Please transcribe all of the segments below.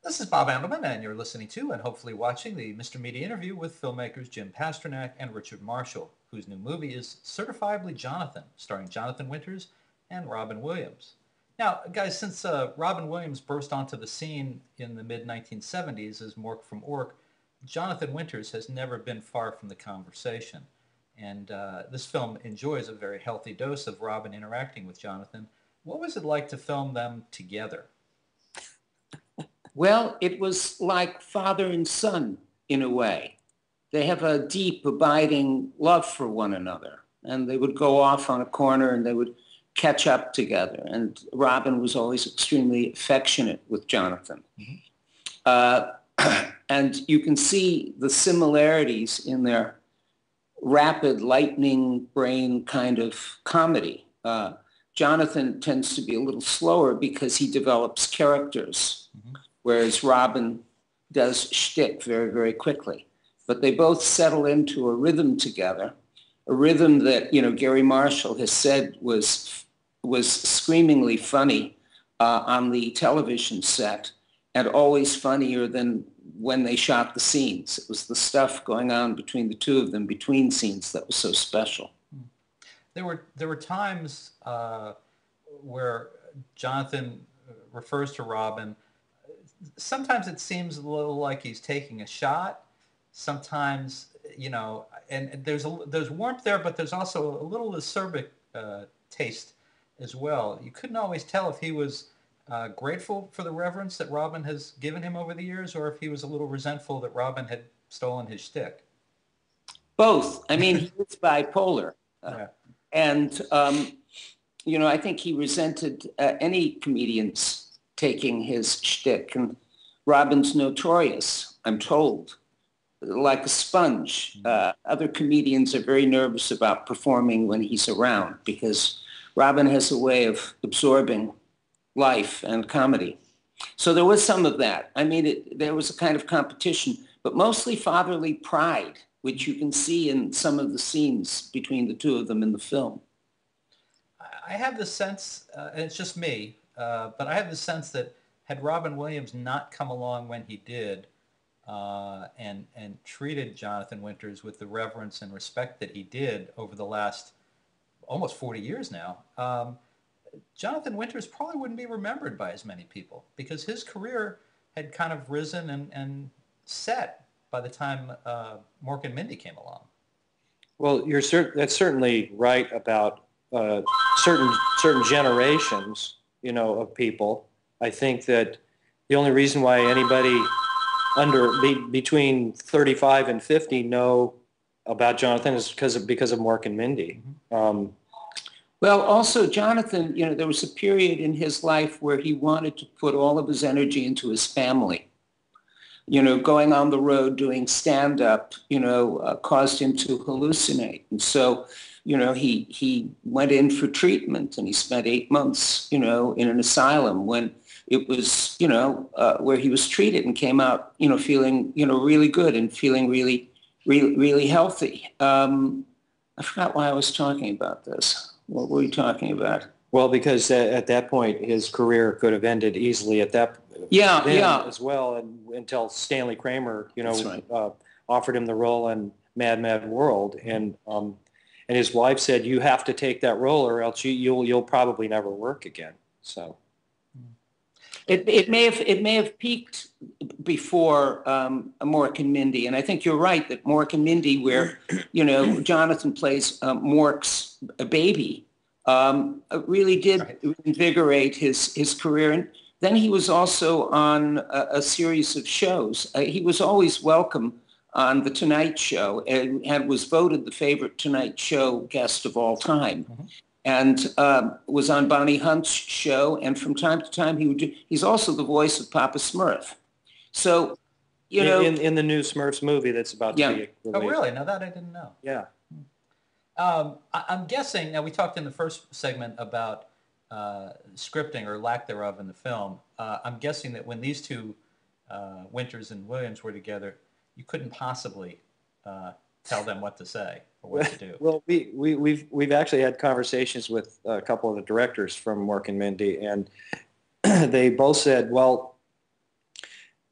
This is Bob Andelman, and you're listening to and hopefully watching the Mr. Media interview with filmmakers Jim Pasternak and Richard Marshall, whose new movie is Certifiably Jonathan, starring Jonathan Winters and Robin Williams. Now, guys, since Robin Williams burst onto the scene in the mid-1970s as Mork from Ork, Jonathan Winters has never been far from the conversation. And this film enjoys a very healthy dose of Robin interacting with Jonathan. What was it like to film them together? Well, it was like father and son in a way. They have a deep, abiding love for one another. And they would go off on a corner and they would catch up together. And Robin was always extremely affectionate with Jonathan. And you can see the similarities in their rapid, lightning brain kind of comedy. Jonathan tends to be a little slower because he develops characters, whereas Robin does shtick very, very quickly. But they both settle into a rhythm together, a rhythm that, Gary Marshall has said was screamingly funny on the television set and always funnier than when they shot the scenes. It was the stuff going on between the two of them, between scenes, that was so special. There were times where Jonathan refers to Robin. Sometimes it seems a little like he's taking a shot. Sometimes, and there's warmth there, but there's also a little acerbic taste as well. You couldn't always tell if he was grateful for the reverence that Robin has given him over the years, or if he was a little resentful that Robin had stolen his shtick. Both. I mean, he was bipolar. Yeah. And, I think he resented any comedians taking his shtick. And Robin's notorious, I'm told, like a sponge. Other comedians are very nervous about performing when he's around because Robin has a way of absorbing life and comedy. So there was some of that. I mean, there was a kind of competition, but mostly fatherly pride, which you can see in some of the scenes between the two of them in the film. I have the sense, and it's just me, but I have the sense that had Robin Williams not come along when he did and treated Jonathan Winters with the reverence and respect that he did over the last almost 40 years now, Jonathan Winters probably wouldn't be remembered by as many people because his career had kind of risen and set by the time Mork and Mindy came along. Well, that's certainly right about certain generations, of people. I think that the only reason why anybody between 35 and 50 know about Jonathan is because of Mork and Mindy. Well, also, Jonathan, there was a period in his life where he wanted to put all of his energy into his family. Going on the road doing stand-up, caused him to hallucinate. And so, he went in for treatment and he spent 8 months, in an asylum when it was, where he was treated and came out, feeling, really good and feeling really, really, really healthy. I forgot why I was talking about this. What were we talking about? Well, because at that point, his career could have ended easily at that as well, and until Stanley Kramer, right. offered him the role in Mad Mad World, and his wife said, "You have to take that role, or else you'll probably never work again." So, it may have peaked before Mork and Mindy, and I think you're right that Mork and Mindy, where Jonathan plays Mork's baby, really did invigorate his career. And then he was also on a series of shows. He was always welcome on The Tonight Show and was voted the favorite Tonight Show guest of all time. And was on Bonnie Hunt's show. And from time to time, he's also the voice of Papa Smurf. So, in the new Smurfs movie that's about to be released. Oh, really? Now that I didn't know. Yeah. I'm guessing, now we talked in the first segment about scripting or lack thereof in the film. I'm guessing that when these two, Winters and Williams, were together, you couldn't possibly tell them what to say or what to do. Well, we've actually had conversations with a couple of the directors from Mork and Mindy, and they both said, well,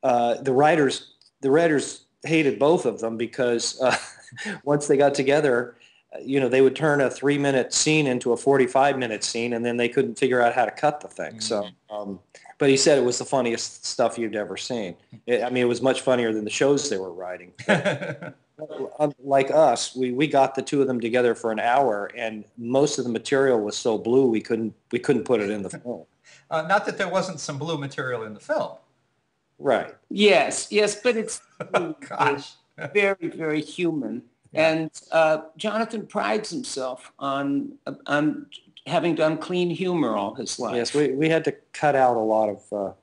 the writers hated both of them because once they got together, they would turn a 3-minute scene into a 45-minute scene, and then they couldn't figure out how to cut the thing. So, but he said it was the funniest stuff you'd ever seen. It was much funnier than the shows they were writing. Like us, we got the two of them together for an hour, and most of the material was so blue we couldn't put it in the film. Not that there wasn't some blue material in the film. Right. Yes, but it's Gosh. very, very human. Yeah. And Jonathan prides himself on having done clean humor all his life. Yes, we had to cut out a lot of a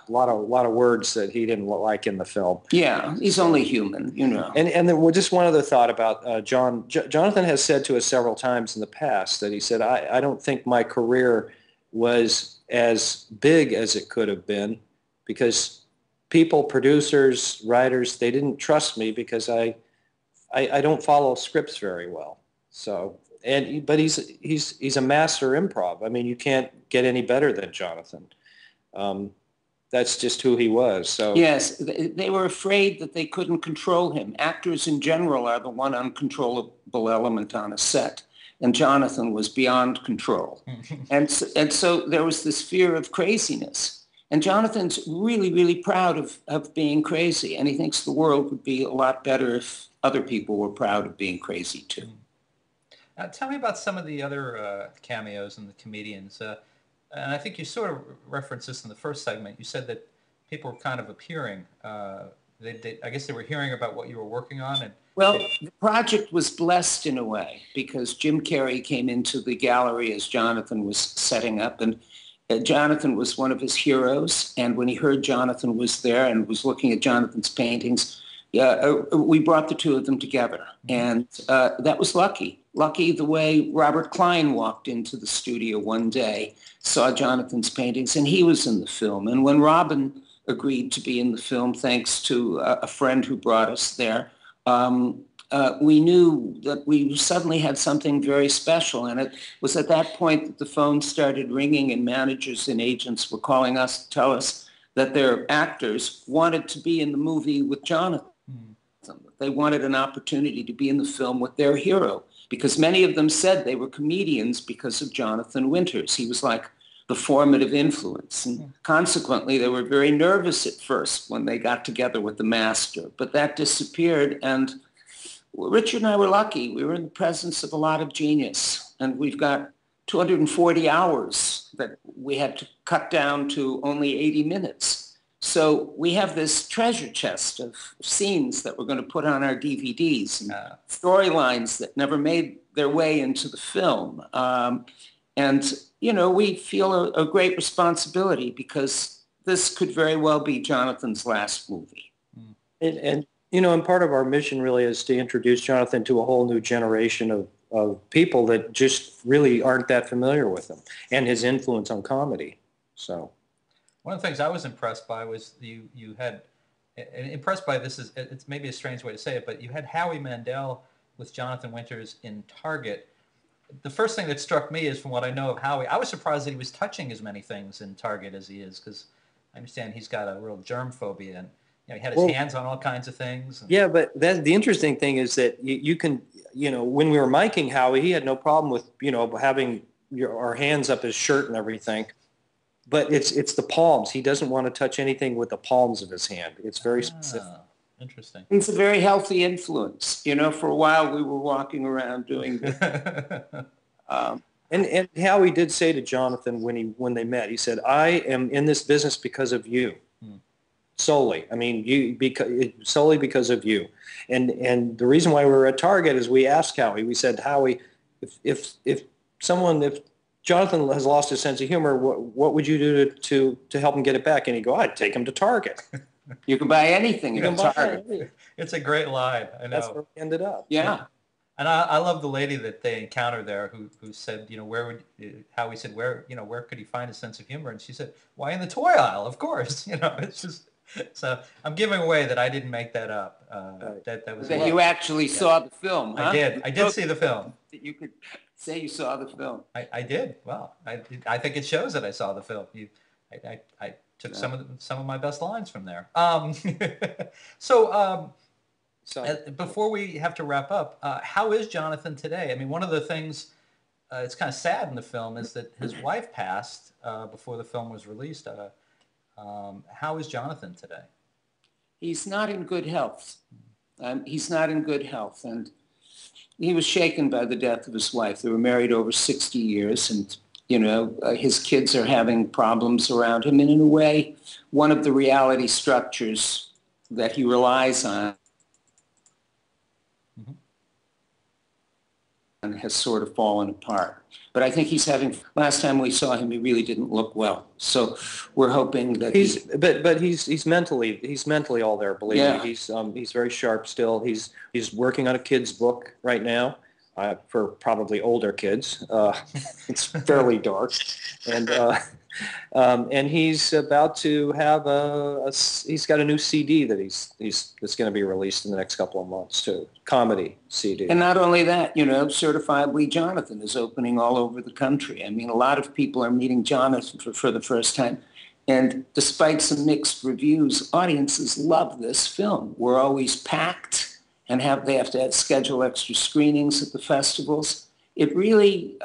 lot of words that he didn't like in the film. Yeah, he's only human, And then just one other thought about Jonathan has said to us several times in the past that he said, I don't think my career was as big as it could have been because people, producers, writers, they didn't trust me because I don't follow scripts very well. So, but he's a master improv. I mean, you can't get any better than Jonathan. That's just who he was. So yes, they were afraid that they couldn't control him. Actors in general are the one uncontrollable element on a set, and Jonathan was beyond control. and so there was this fear of craziness. And Jonathan's really, really proud of being crazy, and he thinks the world would be a lot better if other people were proud of being crazy too. Now, tell me about some of the other cameos and the comedians. And I think you sort of referenced this in the first segment. You said that people were kind of appearing. I guess they were hearing about what you were working on. The project was blessed in a way because Jim Carrey came into the gallery as Jonathan was setting up, and Jonathan was one of his heroes. And when he heard Jonathan was there and was looking at Jonathan's paintings, we brought the two of them together. And that was lucky the way Robert Klein walked into the studio one day, saw Jonathan's paintings, and he was in the film. And when Robin agreed to be in the film, thanks to a friend who brought us there, we knew that we suddenly had something very special. And it was at that point that the phone started ringing and managers and agents were calling us to tell us that their actors wanted to be in the movie with Jonathan. They wanted an opportunity to be in the film with their hero, because many of them said they were comedians because of Jonathan Winters. He was like the formative influence. And consequently, they were very nervous at first when they got together with the master, but that disappeared. And Richard and I were lucky. We were in the presence of a lot of genius, and we've got 240 hours that we had to cut down to only 80 minutes. So we have this treasure chest of scenes that we're going to put on our DVDs and storylines that never made their way into the film. And, we feel a great responsibility because this could very well be Jonathan's last movie. And part of our mission really is to introduce Jonathan to a whole new generation of people that just really aren't that familiar with him and his influence on comedy. So. One of the things I was impressed by was you had, and impressed by this is, it's maybe a strange way to say it, but you had Howie Mandel with Jonathan Winters in Target. The first thing that struck me is, from what I know of Howie, I was surprised that he was touching as many things in Target as he is, because I understand he's got a real germ phobia, and he had his hands on all kinds of things. Yeah, but the interesting thing is that you can, when we were miking Howie, he had no problem with, having our hands up his shirt and everything. But it's the palms. He doesn't want to touch anything with the palms of his hand. It's very specific. Interesting. It's a very healthy influence. For a while we were walking around doing this. And Howie did say to Jonathan when they met, he said, "I am in this business because of you, solely. I mean, solely because of you." And the reason why we were at Target is we asked Howie. We said, "Howie, if Jonathan has lost his sense of humor, what would you do to help him get it back?" And he'd go, "I'd take him to Target." You can buy anything at Target. It's a great line. I know. That's where we ended up. Yeah. And I love the lady that they encountered there who said, Howie said, where could he find a sense of humor? And she said, "Why, in the toy aisle, of course." It's just, so I'm giving away that I didn't make that up. That was that you actually saw the film, huh? I did see the film. That you could say you saw the film. I did. Well, I think it shows that I saw the film. Took some of my best lines from there. So before we have to wrap up, how is Jonathan today? I mean, one of the things it's kind of sad in the film is that his wife passed before the film was released. How is Jonathan today? He's not in good health. He's not in good health, and he was shaken by the death of his wife. They were married over 60 years, and his kids are having problems around him. And in a way, one of the reality structures that he relies on has sort of fallen apart. But I think he's last time we saw him, he really didn't look well. So we're hoping that he's mentally all there, believe me. He's very sharp still. He's working on a kid's book right now. For probably older kids. It's fairly dark. And he's about to have he's got a new CD that's going to be released in the next couple of months too. Comedy CD. And not only that, Certifiably Jonathan is opening all over the country. I mean, a lot of people are meeting Jonathan for the first time. And despite some mixed reviews, audiences love this film. We're always packed. And they have to schedule extra screenings at the festivals. It really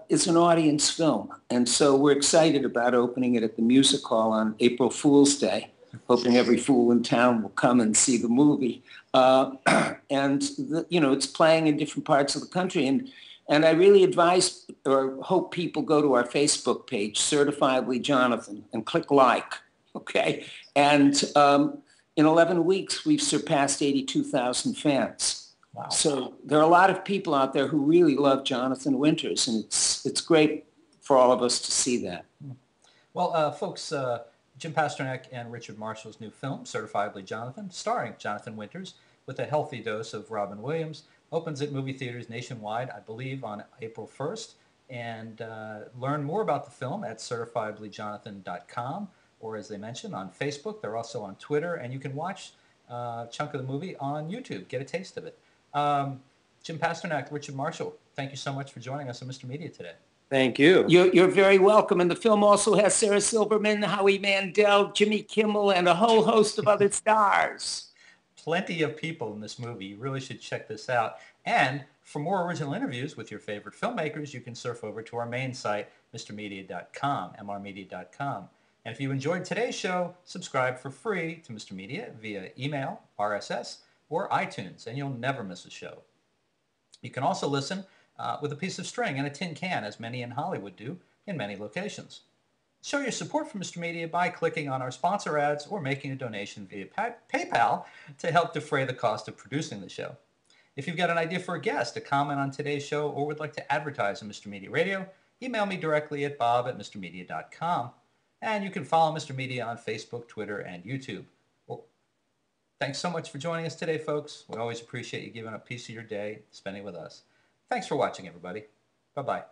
is an audience film. And so we're excited about opening it at the Music Hall on April Fool's Day, hoping every fool in town will come and see the movie. It's playing in different parts of the country. And I really advise or hope people go to our Facebook page, Certifiably Jonathan, and click like, okay? And in 11 weeks, we've surpassed 82,000 fans. Wow. So there are a lot of people out there who really love Jonathan Winters, and it's great for all of us to see that. Well, folks, Jim Pasternak and Richard Marshall's new film, Certifiably Jonathan, starring Jonathan Winters, with a healthy dose of Robin Williams, opens at movie theaters nationwide, I believe, on April 1st. And learn more about the film at certifiablyjonathan.com. Or as they mentioned, on Facebook. They're also on Twitter, and you can watch a chunk of the movie on YouTube. Get a taste of it. Jim Pasternak, Richard Marshall, thank you so much for joining us on Mr. Media today. Thank you. You're very welcome. And the film also has Sarah Silverman, Howie Mandel, Jimmy Kimmel, and a whole host of other stars. Plenty of people in this movie. You really should check this out. And for more original interviews with your favorite filmmakers, you can surf over to our main site, mrmedia.com, mrmedia.com. And if you enjoyed today's show, subscribe for free to Mr. Media via email, RSS, or iTunes, and you'll never miss a show. You can also listen with a piece of string and a tin can, as many in Hollywood do, in many locations. Show your support for Mr. Media by clicking on our sponsor ads or making a donation via PayPal to help defray the cost of producing the show. If you've got an idea for a guest, a comment on today's show, or would like to advertise on Mr. Media Radio, email me directly at bob@mrmedia.com. And you can follow Mr. Media on Facebook, Twitter, and YouTube. Well, thanks so much for joining us today, folks. We always appreciate you giving up a piece of your day, spending with us. Thanks for watching, everybody. Bye-bye.